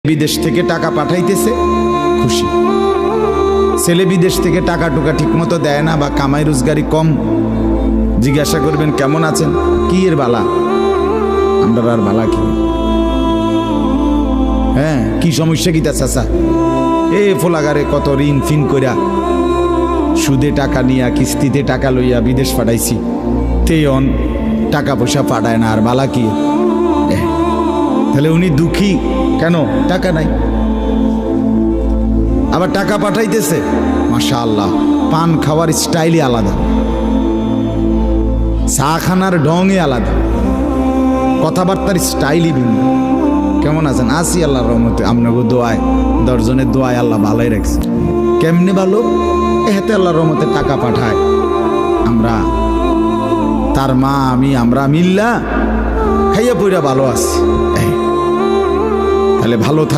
বিদেশ থেকে টাকা পাঠাইতেছে, খুশি। ছেলে বিদেশ থেকে টাকা টুকা ঠিক মতো দেয় না বা কামাই রোজগারি কম, জিজ্ঞাসা করবেন কেমন আছেন, কি এর বালা, আমরা আর বালা কি, হ্যাঁ কি সমস্যা কি তা চাচা, এ ফোলাগারে কত ঋণ ফিন কইরা সুদে টাকা নিয়া কিস্তিতে টাকা লইয়া বিদেশ পাঠাইছি, তেয়ন টাকা পয়সা পাঠায় না, আর বালা কি। তাহলে উনি দুঃখী কেন, টাকা নাই, আবার টাকা পাঠাইতেছে, মাশাআল্লাহ পান খাওয়ার স্টাইলই আলাদা, চা খানার ঢংই আলাদা, কথাবার্তার স্টাইলই ভিন্ন। কেমন আছেন, আসি আল্লাহর রহমতে, আপনাকে দোয়ায়, 10 জনের দোয়ায় আল্লাহ ভালোই রাখছে। কেমনি ভালো, এতে আল্লাহর রহমতে টাকা পাঠায়, আমরা তার মা আমি আমরা মিল্লা খাইয়া পইরা ভালো আছি। তাহলে ভালো